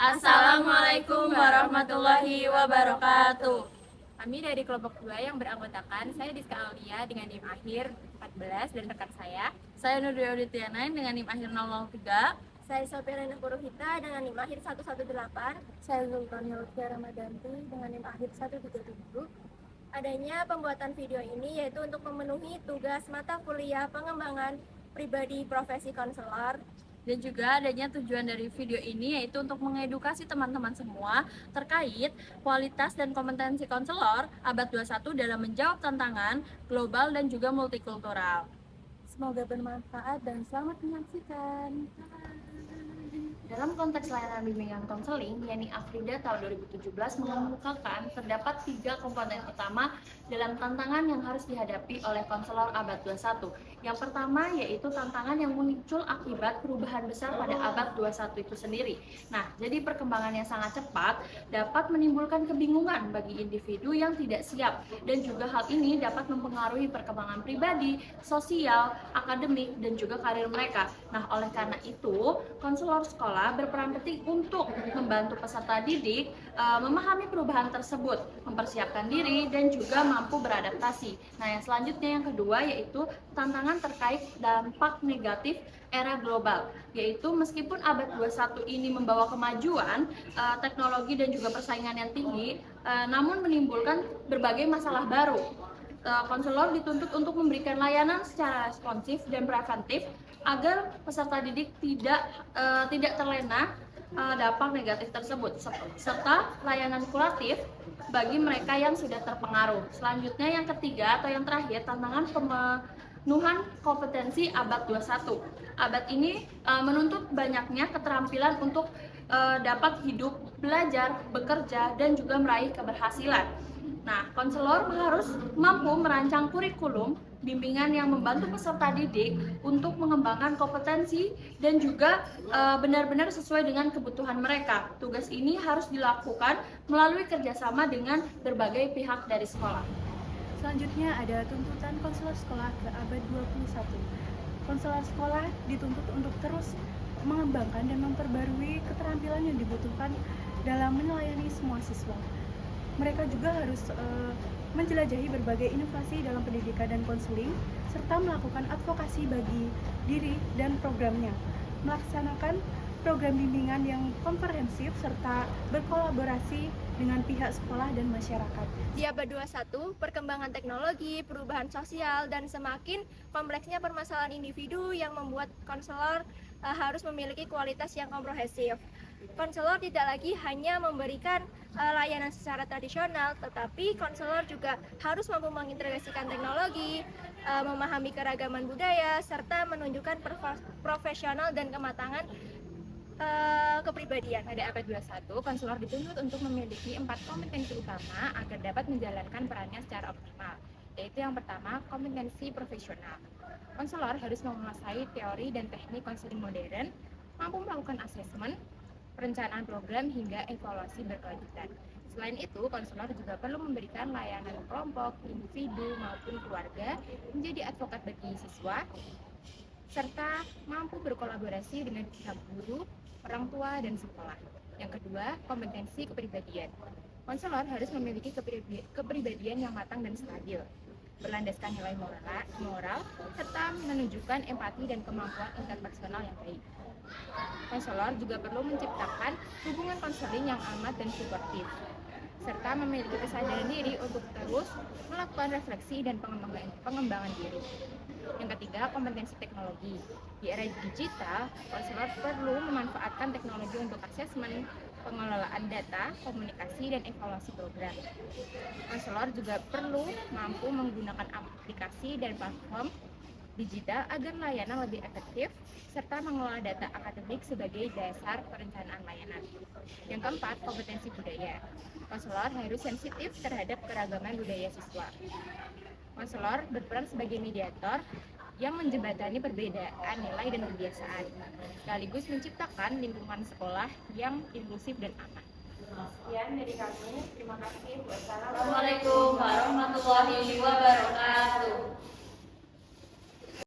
Assalamualaikum warahmatullahi wabarakatuh. Kami dari kelompok 2 yang beranggotakan saya Diska Aulia dengan NIM akhir 14 dan rekan Saya Nurdia Uditiana dengan NIM akhir 003. Saya Sopirena Puruhita dengan NIM akhir 118. Saya Zulkarnia Lutfi Ramadanti dengan NIM akhir 137. Adanya pembuatan video ini yaitu untuk memenuhi tugas mata kuliah pengembangan pribadi profesi konselor. Dan juga adanya tujuan dari video ini yaitu untuk mengedukasi teman-teman semua terkait kualitas dan kompetensi konselor abad 21 dalam menjawab tantangan global dan juga multikultural. Semoga bermanfaat dan selamat menyaksikan. Dalam konteks layanan bimbingan konseling, yakni Afrida tahun 2017 mengemukakan terdapat 3 komponen utama dalam tantangan yang harus dihadapi oleh konselor abad 21. Yang pertama yaitu tantangan yang muncul akibat perubahan besar pada abad 21 itu sendiri. Nah, jadi perkembangan yang sangat cepat dapat menimbulkan kebingungan bagi individu yang tidak siap, dan juga hal ini dapat mempengaruhi perkembangan pribadi, sosial, akademik, dan juga karir mereka. Nah, oleh karena itu, konselor sekolah berperan penting untuk membantu peserta didik memahami perubahan tersebut, mempersiapkan diri, dan juga mampu beradaptasi. Nah, yang selanjutnya yang kedua yaitu tantangan terkait dampak negatif era global, yaitu meskipun abad 21 ini membawa kemajuan teknologi dan juga persaingan yang tinggi, namun menimbulkan berbagai masalah baru. Konselor dituntut untuk memberikan layanan secara responsif dan preventif agar peserta didik tidak terlena dampak negatif tersebut, serta layanan kuratif bagi mereka yang sudah terpengaruh. Selanjutnya yang ketiga atau yang terakhir, tantangan pemenuhan kompetensi abad 21. Abad ini menuntut banyaknya keterampilan untuk dapat hidup, belajar, bekerja, dan juga meraih keberhasilan. Nah, konselor harus mampu merancang kurikulum bimbingan yang membantu peserta didik untuk mengembangkan kompetensi dan juga benar-benar sesuai dengan kebutuhan mereka. Tugas ini harus dilakukan melalui kerjasama dengan berbagai pihak dari sekolah. Selanjutnya ada tuntutan konselor sekolah ke abad 21. Konselor sekolah dituntut untuk terus mengembangkan dan memperbarui keterampilan yang dibutuhkan dalam melayani semua siswa. Mereka juga harus menjelajahi berbagai inovasi dalam pendidikan dan konseling, serta melakukan advokasi bagi diri dan programnya, melaksanakan program bimbingan yang komprehensif, serta berkolaborasi dengan pihak sekolah dan masyarakat. Di abad 21, perkembangan teknologi, perubahan sosial, dan semakin kompleksnya permasalahan individu yang membuat konselor harus memiliki kualitas yang komprehensif. Konselor tidak lagi hanya memberikan layanan secara tradisional, tetapi konselor juga harus mampu mengintegrasikan teknologi, memahami keragaman budaya, serta menunjukkan profesional dan kematangan kepribadian. Pada abad 21, konselor dituntut untuk memiliki 4 kompetensi utama agar dapat menjalankan perannya secara optimal, yaitu yang pertama, kompetensi profesional. Konselor harus menguasai teori dan teknik konseling modern, mampu melakukan asesmen, perencanaan program, hingga evaluasi berkelanjutan. Selain itu, konselor juga perlu memberikan layanan kelompok, individu, maupun keluarga, menjadi advokat bagi siswa, serta mampu berkolaborasi dengan pihak guru, orang tua, dan sekolah. Yang kedua, kompetensi kepribadian. Konselor harus memiliki kepribadian yang matang dan stabil, berlandaskan nilai moral, serta menunjukkan empati dan kemampuan interpersonal yang baik. Konselor juga perlu menciptakan hubungan konseling yang aman dan suportif, serta memiliki kesadaran diri untuk terus melakukan refleksi dan pengembangan diri. Yang ketiga, kompetensi teknologi. Di era digital, konselor perlu memanfaatkan teknologi untuk asesmen, pengelolaan data, komunikasi, dan evaluasi program. Konselor juga perlu mampu menggunakan aplikasi dan platform digital agar layanan lebih efektif, serta mengelola data akademik sebagai dasar perencanaan layanan. Yang keempat, kompetensi budaya. Konselor harus sensitif terhadap keragaman budaya siswa. Konselor berperan sebagai mediator yang menjembatani perbedaan nilai dan kebiasaan, sekaligus menciptakan lingkungan sekolah yang inklusif dan aman. Sekian dari kami, terima kasih. Wassalamualaikum warahmatullahi wabarakatuh.